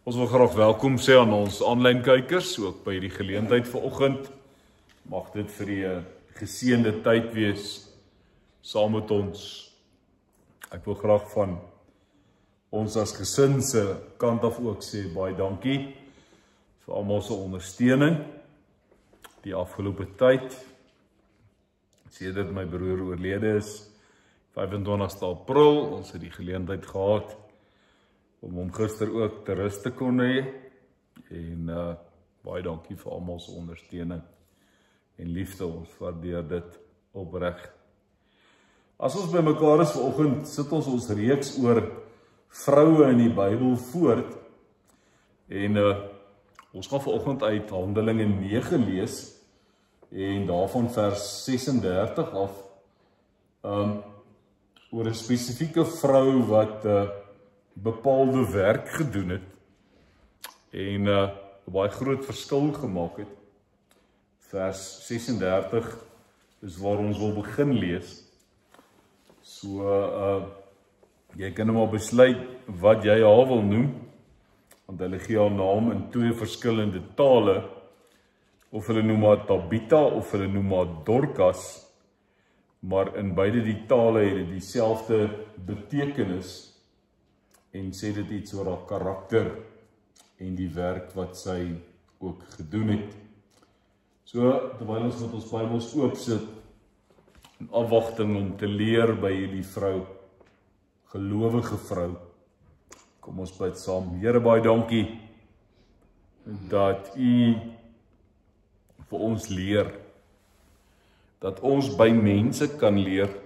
Ons wil graag welkom sê aan ons aanlyn kykers, ook by die geleentheid vanoggend. Mag dit vir die geseënde tyd wees saam met ons. Ek wil graag van ons as gesin se kant af ook sê baie dankie vir almal se ondersteuning die afgelope tyd. Sedert my broer oorlede is 25 April, ons het die geleentheid gehad om hom gister ook te rus te kon hê. En baie dankie vir almal se ondersteuning en liefde, ons waardeer dit opreg. As ons by mekaar is vanoggend, sit ons reeks oor vroue in die Bybel voort. En ons gaan vanoggend uit Handelinge 9 lees en daarvan vers 36 af oor 'n spesifieke vrou wat bepaalde werk gedoen het en 'n baie groot verskil gemaak het. Vers 36 is waar ons wil begin lees. So jy kan nou maar besluit wat jy haar wil noem, want hulle gee haar naam in 2 verskillende tale, of hulle noem haar Tabitha of hulle noem haar Dorcas, maar in beide die tale het dit dieselfde betekenis en sê dit iets oor haar karakter en die werk wat sy ook gedoen het. So, terwyl ons met ons Bybels oop sit, in afwagting om te leer by hierdie vrou, gelowige vrou, kom ons bid saam. Here, baie dankie dat U vir ons leer, dat ons by mense kan leer,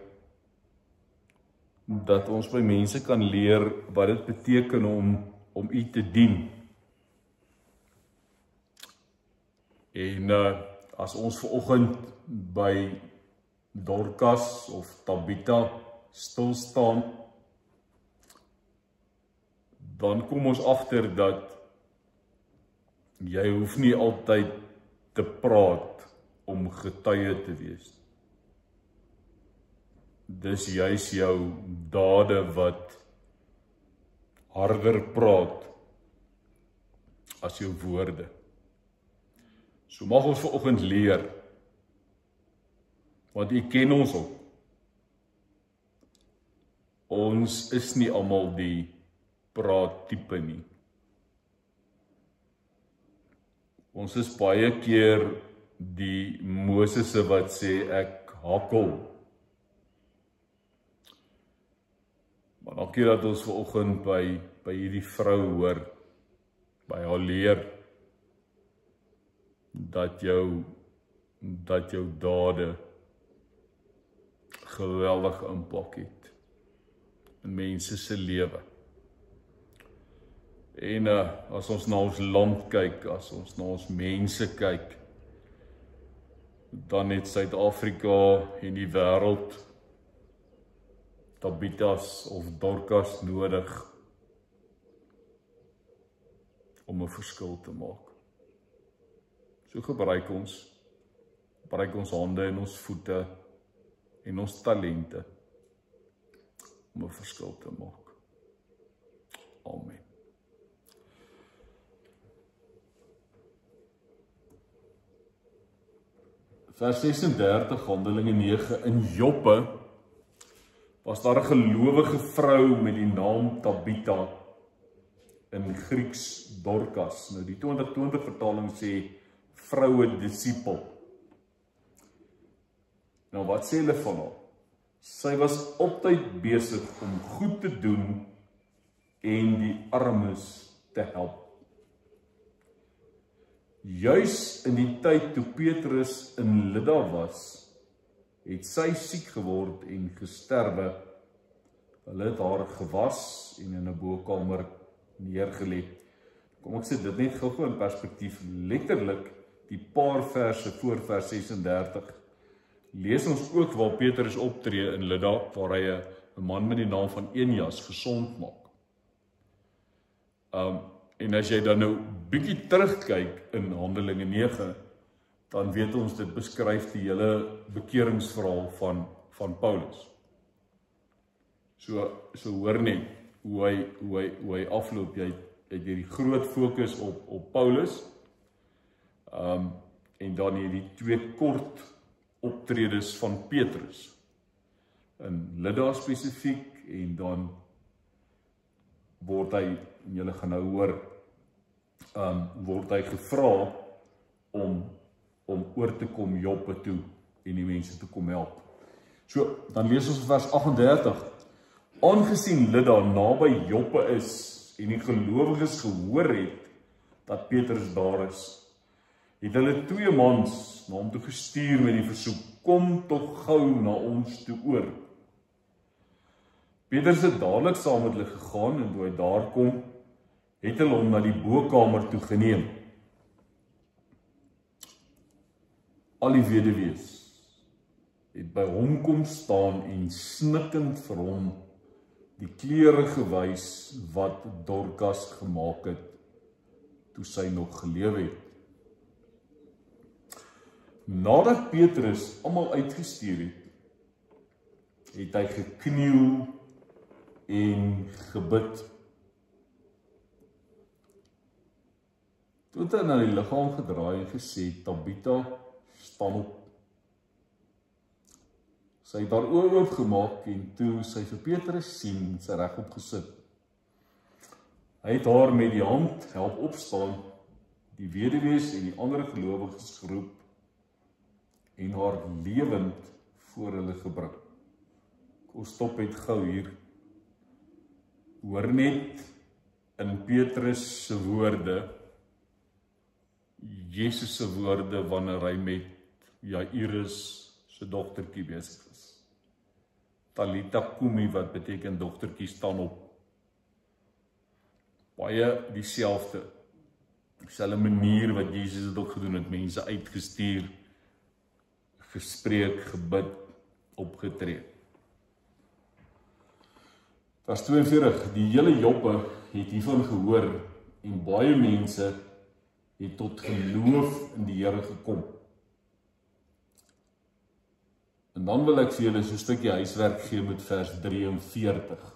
dat ons by mense kan leer wat dit beteken om U te dien. En as ons vanoggend by Dorcas of Tabitha stil staan, dan kom ons agter dat jy hoef nie altyd te praat om getuie te wees. Dis juis jou dade wat harder praat as jou woorde. So mag ons vanoggend leer, want U ken ons ook. Ons is nie almal die praattipe nie. Ons is baie keer die Mosese wat sê ek hakkel. Maar dankie dat ons vanoggend by hierdie vrou hoor, by haar leer, dat jou dade geweldige impak het in mense se lewe. En as ons na ons land kyk, as ons na ons mense kyk, dan het Suid-Afrika en die wêreld Tabithas of Dorcas nodig om 'n verskil te maak. So gebruik ons hande en ons voete en ons talente om 'n verskil te maak. Amen. Vers 36, Handelinge 9, in Joppe was daar 'n gelowige vrou met die naam Tabitha, in Grieks Dorcas. Nou die 2020 vertaling sê vroue disipel. Nou wat sê hulle van haar? Sy was altyd besig om goed te doen en die armes te help. Juis in die tyd toe Petrus in Lydda was, het sy siek geword en gesterwe. Hulle het haar gewas en in 'n bokamer neergelê. Kom ek sê dit net gou in perspektief, letterlik die paar verse voor vers 36, lees ons ook waar Petrus optree in Lydda, waar hy 'n man met die naam van Eneas gesond maak. En as jy dan nou bietjie terugkyk in Handelinge 9, dan weet ons dit beskryf die hele bekeringsverhaal van Paulus. So hoor net hoe hy afloop. Jy het jy die groot fokus op Paulus, en dan hierdie 2 kort optredes van Petrus, in Lydda spesifiek, en dan word hy, en julle gaan nou hoor, word hy gevra om oor te kom Joppe toe, en die mense te kom help. So, dan lees ons vers 38, aangesien Lydda naby Joppe is, en die gelowiges gehoor het, dat Petrus daar is, het hulle 2 mans na hom toe gestuur met die versoek, kom tog gou na ons toe oor. Petrus het dadelik saam met hulle gegaan, en toe hy daar kom, het hulle hom na die bokamer toe geneem. Al die weduwees het by hom kom staan en snikkend vir hom die klere gewys wat Dorcas gemaak het, toe sy nog gelewe het. Nadat Petrus almal uitgestuur het, het hy gekniel en gebid. Toe het hy na die liggaam gedraai en gesê, Tabitha, staan op. Sy het haar oë oopgemaak en toe sy vir Petrus sien, sy regop gesit. Hy het haar met die hand help opstaan, die weduwees en die ander gelowiges geroep en haar lewend voor hulle gebring. Kom stop het gou hier. Hoor net in Petrus se woorde, Jesus se woorde wanneer hy met Jairus se dogtertjie besig is. Talita kumi, wat beteken dogtertjie staan op. Baie dieselfde manier wat Jesus het ook gedoen het, mense uitgestuur, gespreek, gebid, opgetree. Vers 42, die hele Joppe het hiervan gehoor en baie mense het tot geloof in die Here gekom. En dan wil ek vir julle so 'n stukkie huiswerk gee met vers 43.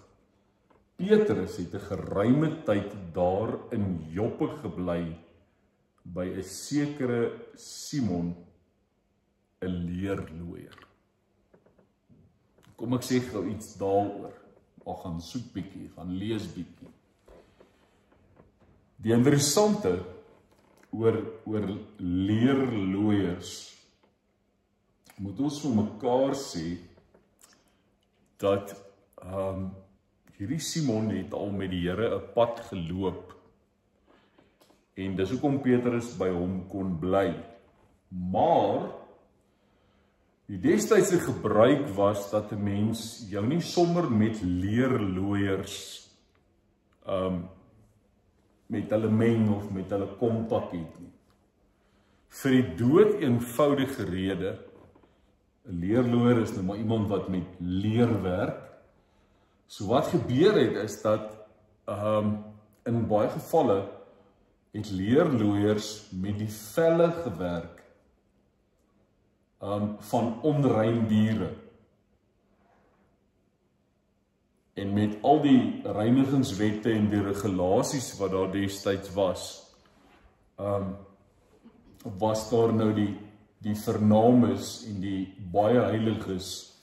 Petrus het 'n geruime tyd daar in Joppe gebly by 'n sekere Simon, 'n leerlooier. Kom ek sê gou iets daaroor. Maar gaan soek bietjie, gaan lees bietjie. Die interessante oor leerlooiers moet ons vir mekaar sê dat hierdie Simon het al met die Here 'n pad geloop en dis hoekom Petrus by hom kon bly. Maar die destydse gebruik was dat 'n mens jou nie sommer met leerlooiers met hulle meng of met hulle kontak het nie. Vir die dood eenvoudige rede, 'n leerlooier is nou maar iemand wat met leer werk. So wat gebeur het is dat in baie gevalle het leerlooiers met die velle gewerk van onrein diere. En met al die reinigingswette en die regulasies wat daar destyds was daar nou die vernaames en die baie heiliges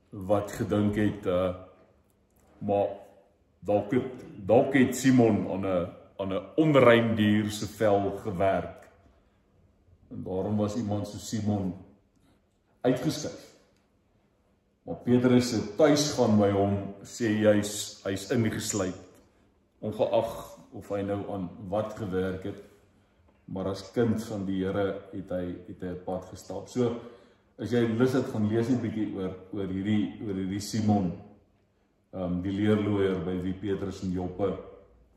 wat gedink het, maar dalk het Simon aan 'n onrein dier se vel gewerk. En daarom was iemand so Simon uitgeskuif. Maar Petrus het tuis gaan by hom, sê hy's ingesluit, ongeag of hy nou aan wat gewerk het, maar as kind van die Here het hy 'n pad gestap. So, as jy lus het, gaan lees 'n bietjie oor hierdie Simon, die leerlooier by wie Petrus in Joppe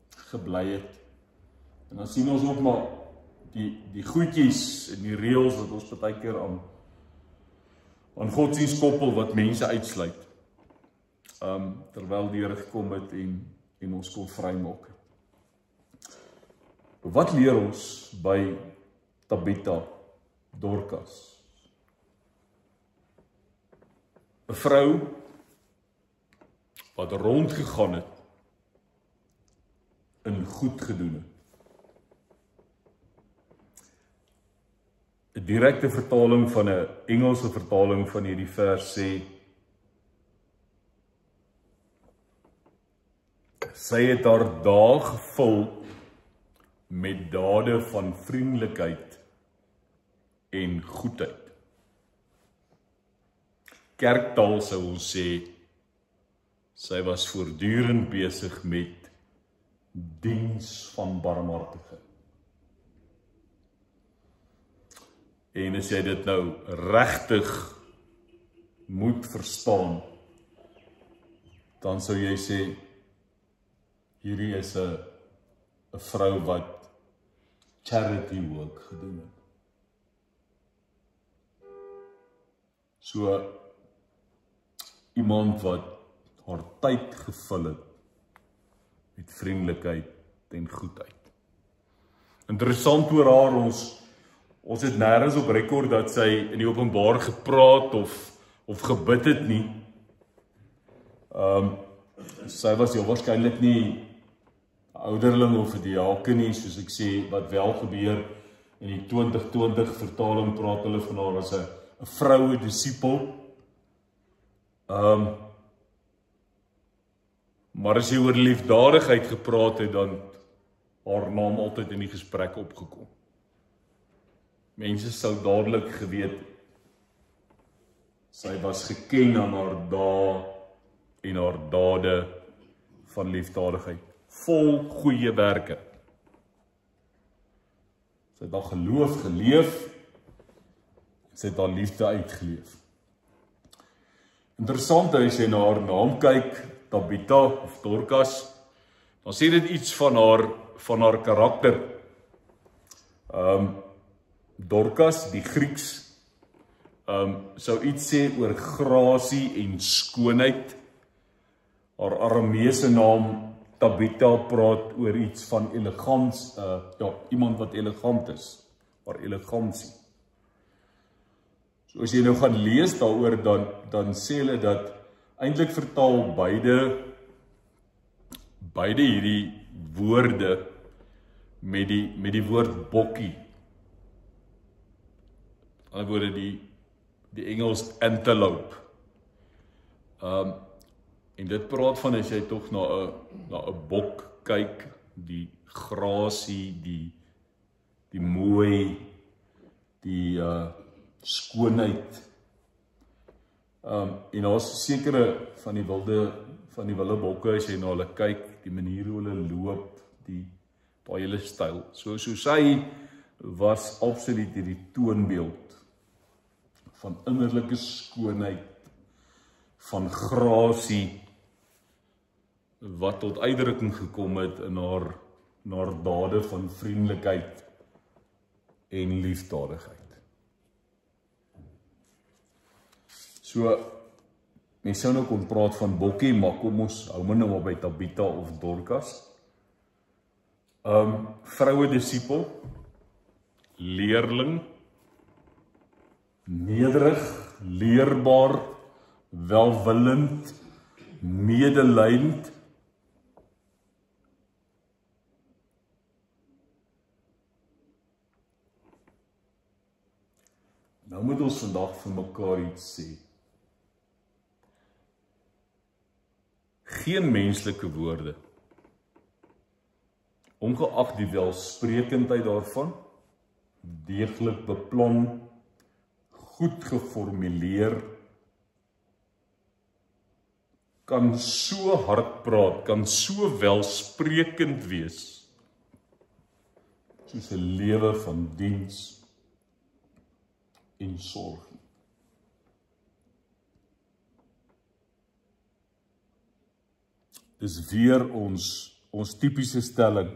gebly het. En dan sien ons ook maar die goedjies en die reëls wat ons baie keer aan godsdienst koppel wat mense uitsluit, terwyl die Here gekom het en ons kon vrymaak. Wat leer ons by Tabitha, Dorcas? 'n vrou wat rondgegaan het in goed gedoen het. 'n Direkte vertaling van 'n Engelse vertaling van hierdie vers sê, sy het haar dae gevul met dade van vriendelikheid en goedheid. Kerktaal sou ons sê, sy was voortdurend besig met diens van barmhartigheid. En as jy dit nou regtig moet verstaan, dan sou jy sê, hierdie is 'n vrou wat charity work gedoen het. So, iemand wat haar tyd gevul het met vriendelikheid en goedheid. Interessant oor haar, ons het nêrens op rekord dat sy in die openbaar gepraat of gebid het nie. Sy was heel waarskynlik nie ouderling of 'n diaken nie, soos ek sê, wat wel gebeur in die 2020 vertaling praat hulle van haar as 'n vroue disipel. Maar as jy oor liefdadigheid gepraat het, dan haar naam altyd in die gesprek opgekom. Mense sou dadelik geweet, sy was geken aan haar dae en haar dade van liefdadigheid, vol goeie werke. Sy het haar geloof geleef, sy het haar liefde uitgeleef. Interessant is, as jy na haar naam kyk, Tabitha of Dorcas, dan sê dit iets van haar karakter. Dorcas, die Grieks, sou iets sê oor grasie en skoonheid. Haar Arameese naam Tabitha praat oor iets van elegans, iemand wat elegant is, haar elegansie. So as jy nou gaan lees daaroor, dan sê hulle dat eintlik vertaal beide hierdie woorde met die woord bokkie. Aan die ander woorde die Engels antelope. En dit praat van as jy tog na 'n bok kyk, die grasie, die mooi, die skoonheid. En daar's sekere van die wilde bokke, as jy na hulle kyk, die manier hoe hulle loop, daai hele styl. So sy was absoluut hierdie toonbeeld van innerlike skoonheid, van grasie, wat tot uitdrukking gekom het in haar dade van vriendelikheid en liefdadigheid. So, mense sou nou kon praat van bokkie, maar kom ons hou maar nou by Tabitha of Dorcas. Vroue disipel, leerling, nederig, leerbaar, welwillend, medelydend. Nou moet ons vandag vir mekaar iets sê. Geen menslike woorde, ongeag die welsprekendheid daarvan, deeglik beplan, goed geformuleer, kan so hard praat, kan so welsprekend wees, soos 'n lewe van diens en sorg. Dis weer ons tipiese stelling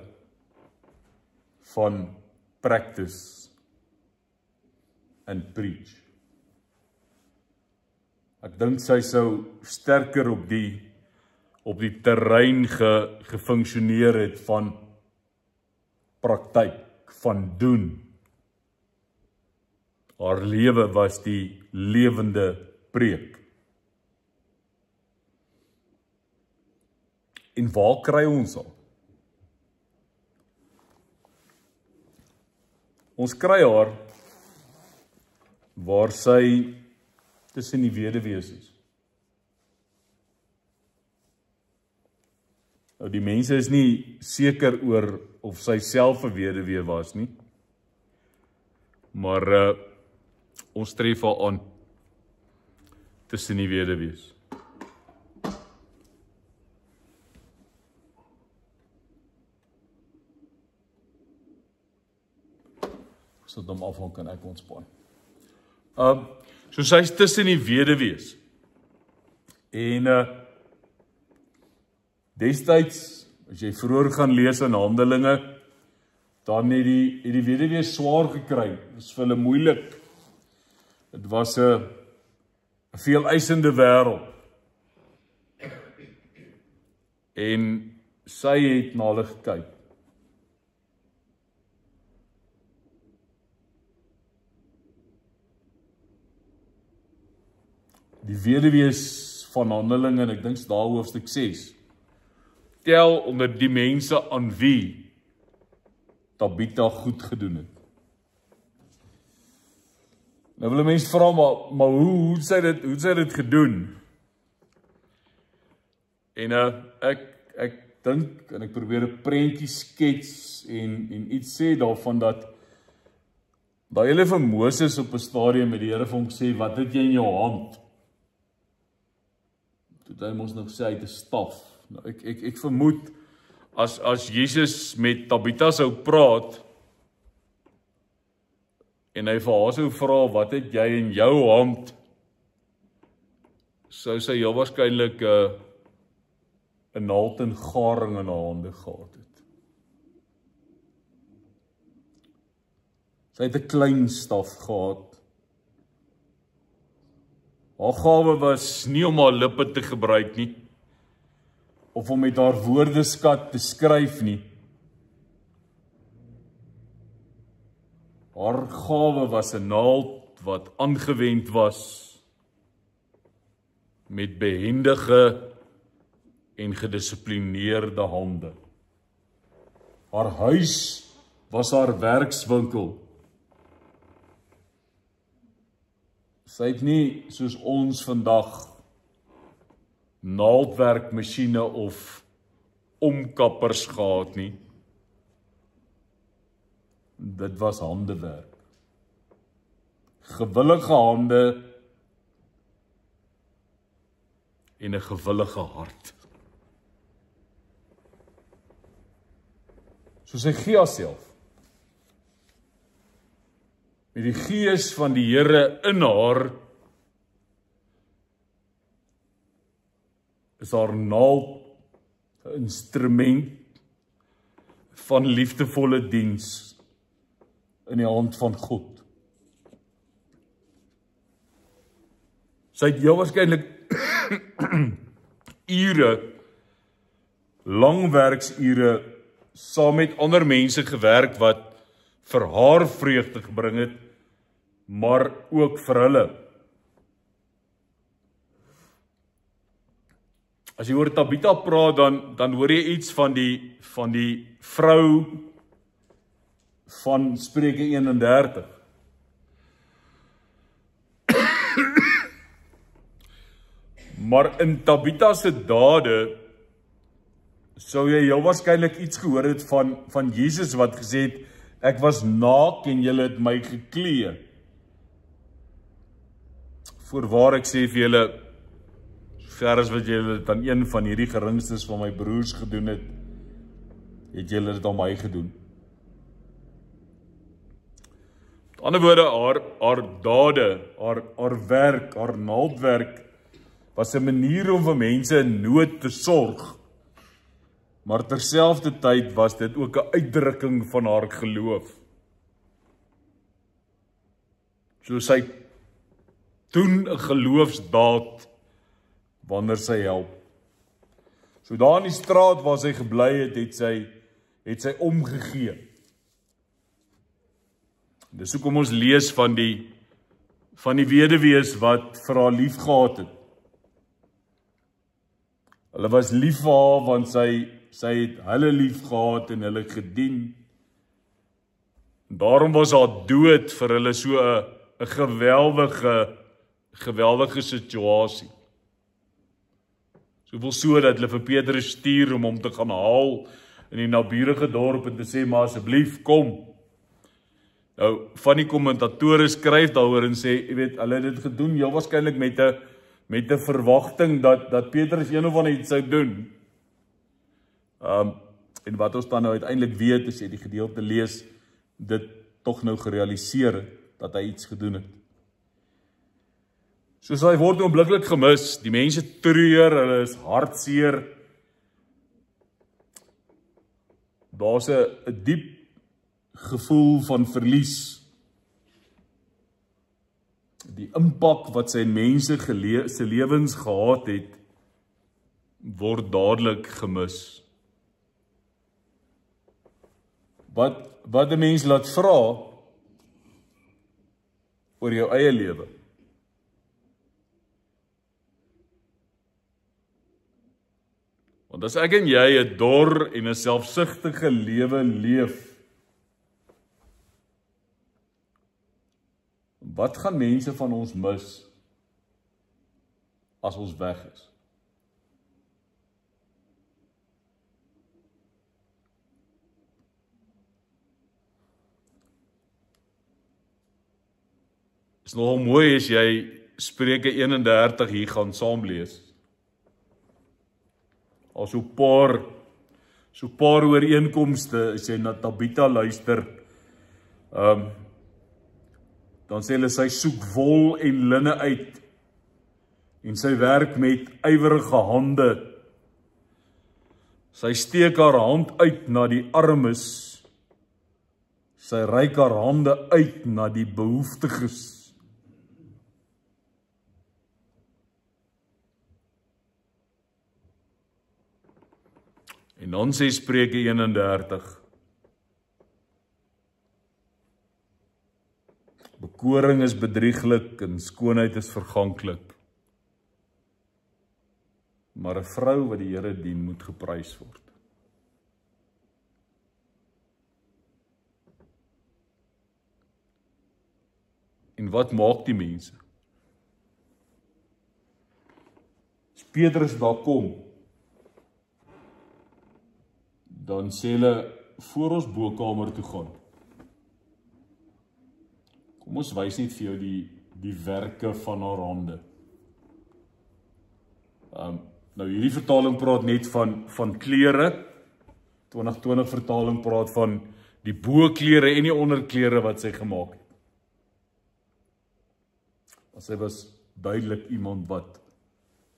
van practice and preach. Ek dink sy sou sterker op die terrein gefunksioneer het van praktyk, van doen. Haar lewe was die lewende preek. En waar kry ons al? Ons kry haar waar sy tussen die weduwees is. Nou die mense is nie seker oor of sy self 'n weduwee was nie. Maar ons tref haar aan tussen die weduwees. So dan afhang kan ek ontspan. So sy is tussen die weduwees. En destyds, as jy vroeër gaan lees in Handelinge, dan het die weduwees swaar gekry. Dit is vir hulle moeilik. Dit was 'n veeleisende wêreld. En sy het na hulle gekyk. Die weduwees van Handelinge, en ek dink daar hoofstuk 6, tel onder die mense aan wie Tabitha goed gedoen het. Nou wil 'n mens vra, maar hoe het sy dit gedoen? En ek dink, en ek probeer 'n prentjie skets en iets sê daarvan dat hulle vir Moses op 'n stadium met die Here vir hom sê, wat het jy in jou hand? Toe hy ons nog sê, hy het 'n staf. Nou, ek vermoed, as Jesus met Tabitha sou praat, en hy vir haar sou vra, wat het jy in jou hand, sou sy heel waarskynlik 'n naald en garing in haar hande gehad het. Sy het 'n klein staf gehad. Haar gawe was nie om haar lippe te gebruik nie, of om met haar woordeskat te skryf nie. Haar gawe was 'n naald wat aangewend was met behendige en gedissiplineerde hande. Haar huis was haar werkswinkel. Sy het nie soos ons vandag naaldwerkmasjiene of omkappers gehad nie. Dit was handewerk. Gewillige hande en 'n gewillige hart. So sy gee haarself. Met die gees van die Here in haar, is haar naald 'n instrument van liefdevolle diens in die hand van God. Sy het heel waarskynlik langwerksure saam met ander mense gewerk wat vir haar vreugde gebring het, maar ook vir hulle. As jy oor Tabitha praat, dan hoor jy iets van die vrou van Spreuke 31. Maar in Tabitha se dade sou jy heel waarskynlik iets gehoor het van Jesus wat gesê het, ek was naak en julle het my geklee. Voorwaar ek sê vir julle, ver as wat julle dit aan een van hierdie geringstes van my broers gedoen het julle dit aan my gedoen. Met ander woorde, haar dade, haar werk, haar naaldwerk, was 'n manier om vir mense in nood te sorg, maar terselfdertyd was dit ook 'n uitdrukking van haar geloof. So sy doen 'n geloofsdaad wanneer sy help. So daar in die straat waar sy gebly het sy omgegee. Dis hoekom ons lees van die weduwees wat vir haar lief gehad het. Hulle was lief vir haar want sy het hulle lief gehad en hulle gedien. Daarom was haar dood vir hulle so 'n geweldige situasie. Soveel so dat hulle vir Petrus stuur om hom te gaan haal in die naburige dorp en te sê, maar asseblief, kom. Nou, van die kommentatore skryf daaroor en sê, jy weet, hulle het dit gedoen, heel waarskynlik met 'n verwagting dat Petrus een of ander iets sou doen. En wat ons dan nou uiteindelik weet, as jy die gedeelte lees, dit tog nou gerealiseer het, dat hy iets gedoen het. Soos hy word oombliklik gemis, die mense treur, hulle is hartseer. Daar's 'n diep gevoel van verlies. Die impak wat sy mense se lewens gehad het, word dadelik gemis. Wat 'n mens laat vra oor jou eie lewe. Want as ek en jy 'n dor en 'n selfsugtige lewe leef, wat gaan mense van ons mis as ons weg is? Is nogal mooi as jy Spreuke 31 hier gaan saam lees. Al so 'n paar ooreenkomste as jy na Tabitha luister. Dan sê hulle sy soek wol en linne uit en sy werk met ywerige hande. Sy steek haar hand uit na die armes. Sy reik haar hande uit na die behoeftiges. En dan sê Spreuke 31, bekoring is bedrieglik en skoonheid is verganklik. Maar 'n vrou wat die Here dien moet geprys word. En wat maak die mense? As Petrus daar kom, dan sê hulle, voor ons bokamer toe gaan. Kom ons wys net vir jou die werke van haar hande. Nou hierdie vertaling praat net van klere. 2020 vertaling praat van die boklere en die onderklere wat sy gemaak het. Sy was duidelik iemand wat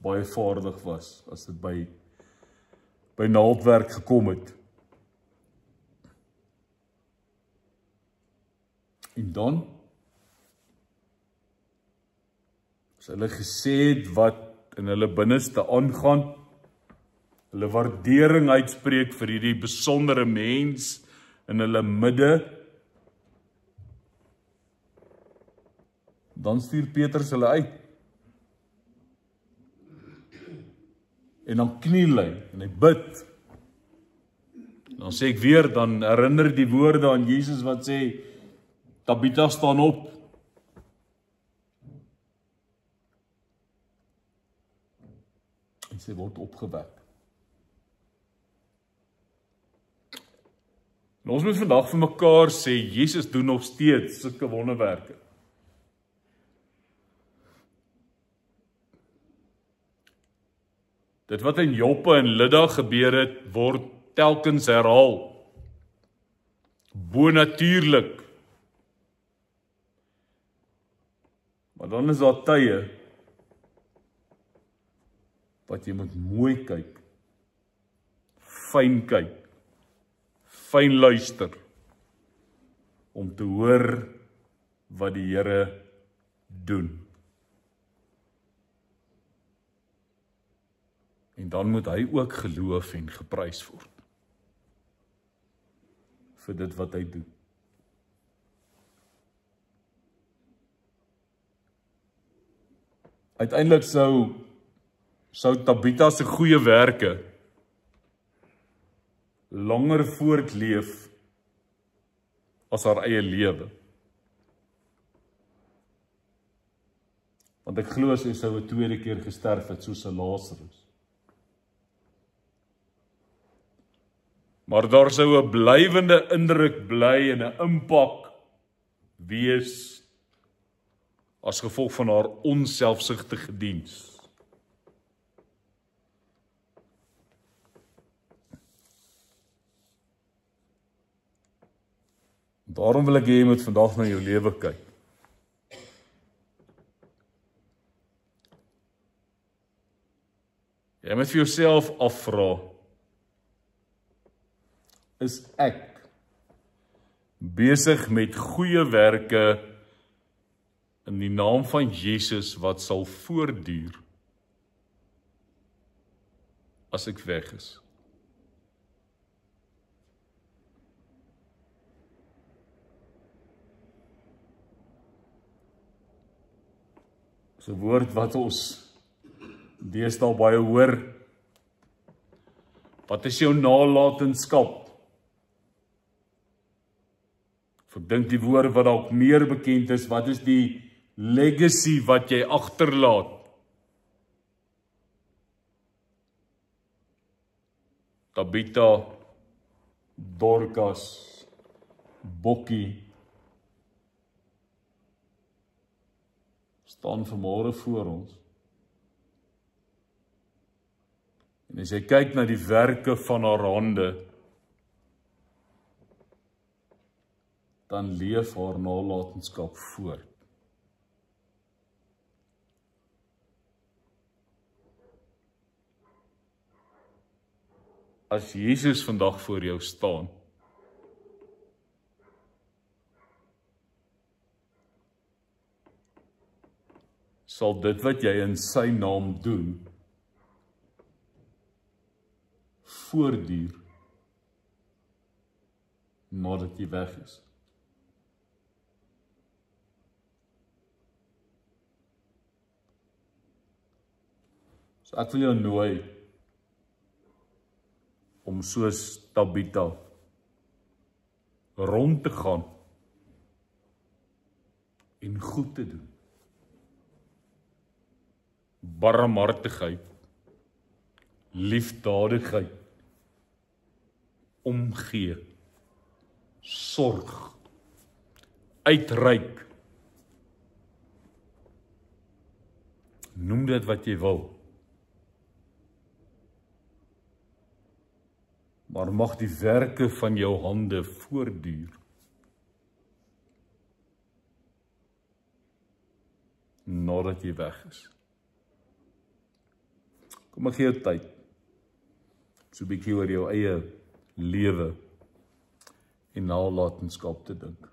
baie vaardig was as dit by naaldwerk gekom het. En dan, as hulle gesê het wat in hulle binneste aangaan, hulle waardering uitspreek vir hierdie besondere mens in hulle midde, dan stuur Petrus hulle uit. En dan kniel hy en hy bid. Dan sê ek weer, dan herinner die woorde aan Jesus wat sê, Tabitha staan op. En sy word opgewek. En ons moet vandag vir mekaar sê, Jesus doen nog steeds sulke wonderwerke. Dit wat in Joppe en Lydda gebeur het, word telkens herhaal. Bonatuurlik. Maar dan is daar tye wat jy moet mooi kyk, fyn luister, om te hoor wat die Here doen. En dan moet hy ook geloof en geprys word vir dit wat hy doen. Uiteindelik sou Tabitha se goeie werke langer voortleef as haar eie lewe. Want ek glo sy sou 'n tweede keer gesterf het soos 'n Lazarus. Maar daar sou 'n blywende indruk bly en 'n impak wees as gevolg van haar onselfsugtige diens. Daarom wil ek hê jy moet vandag na jou lewe kyk. Jy moet vir jouself afvra, is ek besig met goeie werke in die naam van Jesus wat sal voortduur as ek weg is? Dis 'n woord wat ons deesdae baie hoor. Wat is jou nalatenskap? Ek dink die woord wat dalk meer bekend is, wat is die legacy wat jy agterlaat? Tabitha, Dorcas, Bokkie staan vanmôre voor ons. En as jy kyk na die werke van haar hande, dan leef haar nalatenskap voort. As Jesus vandag voor jou staan, sal dit wat jy in sy naam doen, voortduur nadat jy weg is. So ek wil jou nooi om soos Tabitha rond te gaan en goed te doen. Barmhartigheid, liefdadigheid, omgee, sorg, uitreik. Noem dit wat jy wil. Maar mag die werke van jou hande voortduur. Nadat jy weg is. Kom ek gee jou tyd. So 'n bietjie oor jou eie lewe en nalatenskap te dink.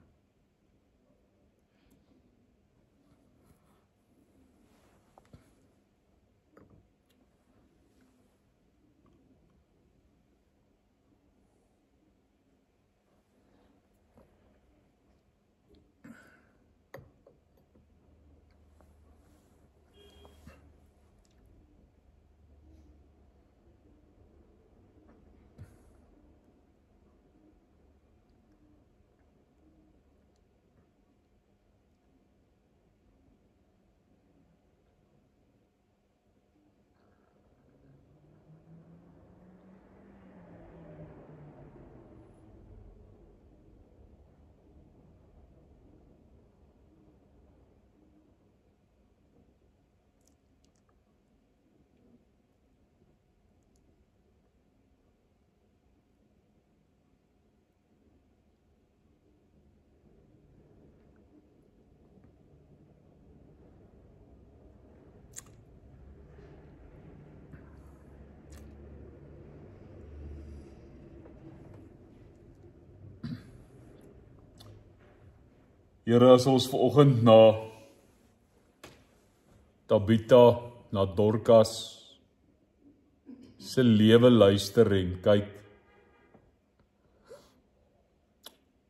Here, as ons vanoggend na Tabitha, na Dorcas se lewe luister en kyk,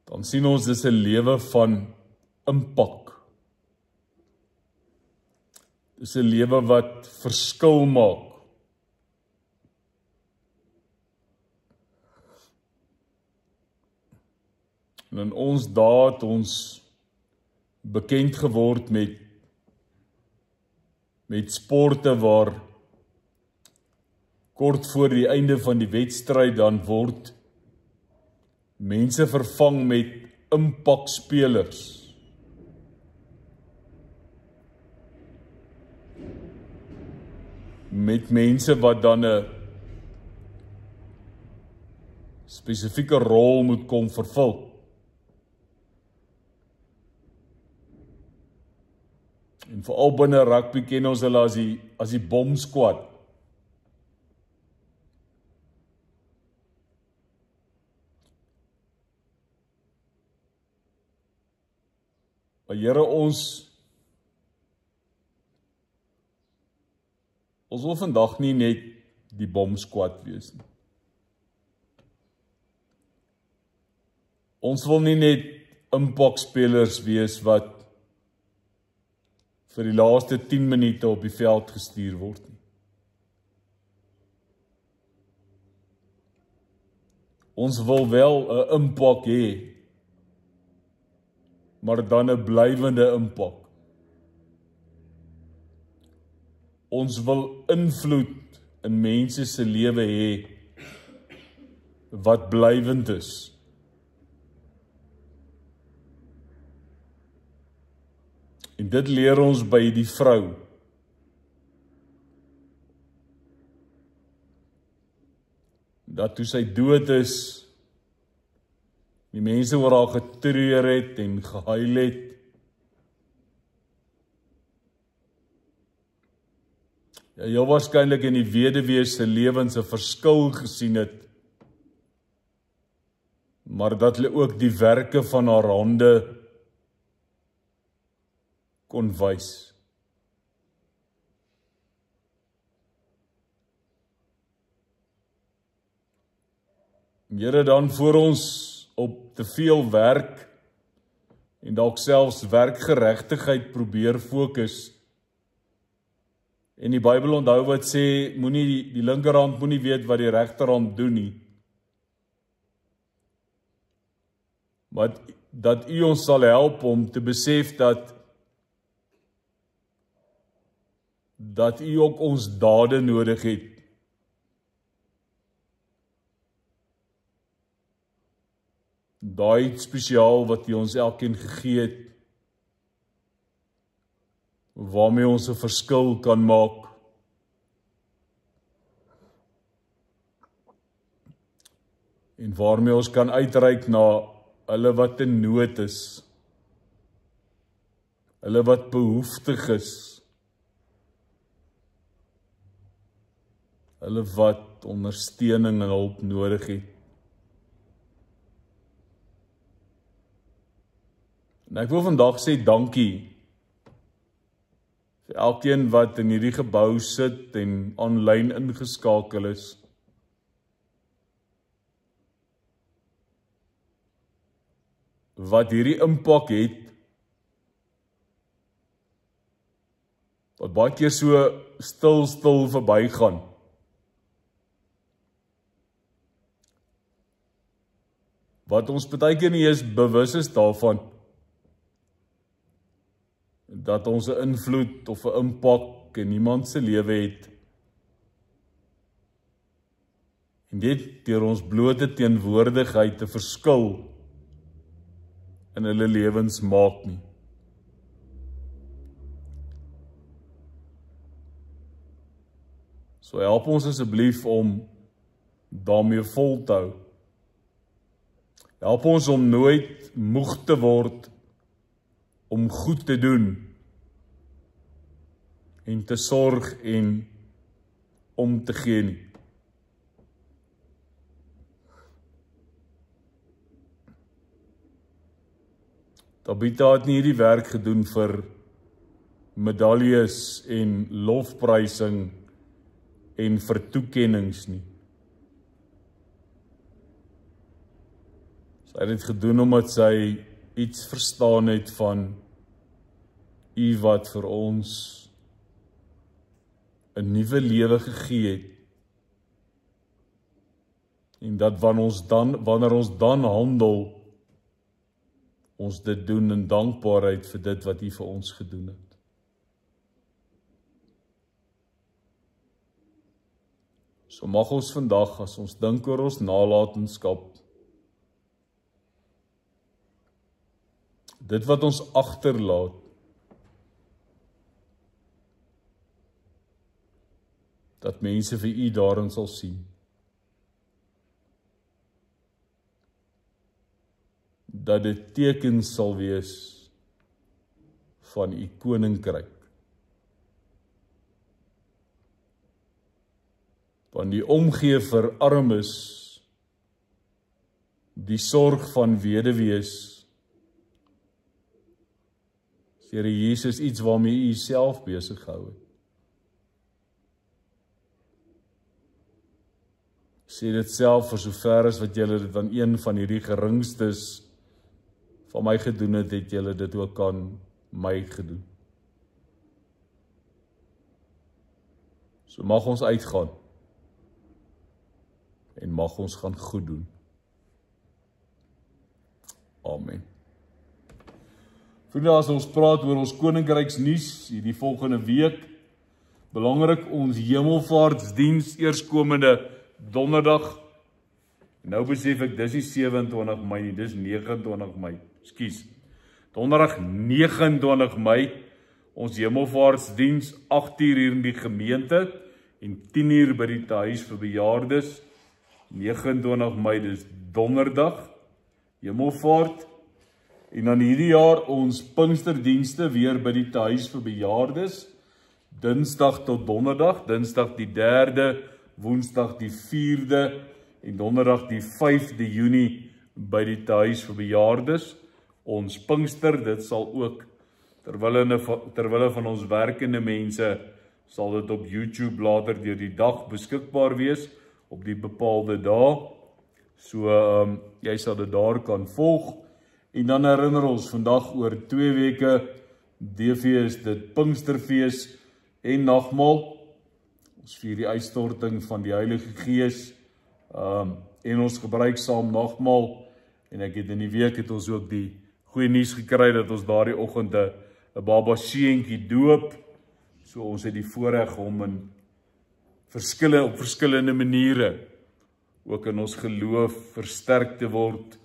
dan sien ons dis 'n lewe van impak. Dis 'n lewe wat verskil maak. En in ons dae het ons bekend geword met sporte waar kort voor die einde van die wedstryd dan word mense vervang met impakspelers. Met mense wat dan 'n spesifieke rol moet kom vervul. En veral binne rugby ken ons hulle as die bomsquad. Maar Here, ons wil vandag nie net die bomsquad wees nie. Ons wil nie net impakspelers wees wat vir die laaste 10 minute op die veld gestuur word nie. Ons wil wel 'n impak hê, maar dan 'n blywende impak. Ons wil invloed in mense se lewe hê wat blywend is. En dit leer ons by die vrou. Dat toe sy dood is, die mense oor haar getreur het en gehuil het. Ja, heel waarskynlik in die weduwee se lewens 'n verskil gesien het, maar dat hulle ook die werke van haar hande kon wys. Here, dan voor ons op te veel werk en dalk selfs werkgeregtigheid probeer fokus. En die Bybel onthou wat sê, moenie die linkerhand moenie weet wat die regterhand doen nie. Maar dat U ons sal help om te besef dat U ook ons dade nodig het. Daai spesiaal wat U ons elkeen gegee het, waarmee ons 'n verskil kan maak. En waarmee ons kan uitreik na hulle wat in nood is, hulle wat behoeftig is, hulle wat ondersteuning en hulp nodig het. En ek wil vandag sê dankie vir elkeen wat in hierdie gebou sit en aanlyn ingeskakel is. Wat hierdie impak het, wat baie keer so stil verbygaan. Wat ons baie keer nie eens bewus is daarvan, dat ons 'n invloed of 'n impak in iemand se lewe het. En dit deur ons blote teenwoordigheid 'n verskil in hulle lewens maak nie. So help ons asseblief om daarmee vol te hou. Help ons om nooit moeg te word om goed te doen en te sorg en om te gee nie. Tabitha het nie hierdie werk gedoen vir medaljes en lofprysing en vir toekennings nie. Sy het dit gedoen omdat sy iets verstaan het van U wat vir ons 'n nuwe lewe gegee het. En dat wanneer ons dan handel, ons dit doen in dankbaarheid vir dit wat U vir ons gedoen het. So mag ons vandag, as ons dink oor ons nalatenskap, dit wat ons agterlaat, dat mense vir U daarin sal sien. Dat dit teken sal wees van U koninkryk. Van die omgee vir armes, die sorg van weduwees. Here Jesus, iets waarmee U self besig gehou het. Sê dit self vir sover as wat julle dit aan een van hierdie geringstes van my gedoen het, het julle dit ook aan my gedoen. So mag ons uitgaan en mag ons gaan goed doen. Amen. Vriende, as ons praat oor ons koninkryksnuus hierdie volgende week, belangrik ons hemelvaartsdiens eerskomende donderdag. Nou besef ek, dis nie 27 Mei nie, dis 29 Mei. Ekskuus. Donderdag 29 Mei, ons hemelvaartsdiens, 8:00 hier in die gemeente en 10:00 by die tehuis vir bejaardes. 29 Mei, dis donderdag, hemelvaart. En dan hierdie jaar ons Pinksterdienste weer by die tehuis vir bejaardes. Dinsdag tot donderdag, dinsdag die 3de, woensdag die 4de en donderdag die 5de Junie by die tehuis vir bejaardes. Ons Pinkster, dit sal ook terwille van ons werkende mense, sal dit op YouTube later deur die dag beskikbaar wees op die bepaalde dae. So jy sal dit daar kan volg. En dan herinner ons vandag oor 2 weke DV is dit Pinksterfees en nagmaal. Ons vier die uitstorting van die Heilige Gees en ons gebruik saam nagmaal. En ek het in die week het ons ook die goeie nuus gekry dat ons daardie oggend 'n baba seentjie doop. So ons het die voorreg om op verskillende maniere ook in ons geloof versterk te word,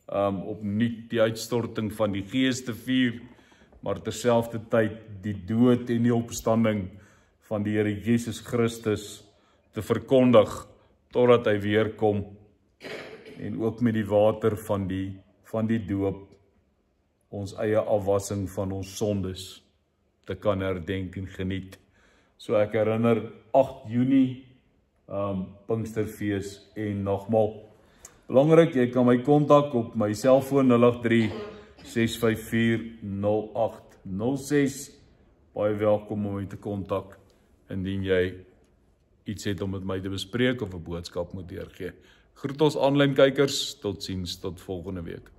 opnuut die uitstorting van die Gees te vier, maar terselfdertyd die dood en die opstanding van die Here Jesus Christus te verkondig totdat hy weer kom en ook met die water van die doop ons eie afwassing van ons sondes te kan herdenk en geniet. So ek herinner 8 Junie Pinksterfees en nagmaal. Belangrik, jy kan my kontak op my selfoon 083 654 0806. Baie welkom om my te kontak indien jy iets het om met my te bespreek of 'n boodskap moet deurgee. Groet ons aanlyn kykers, totsiens tot volgende week.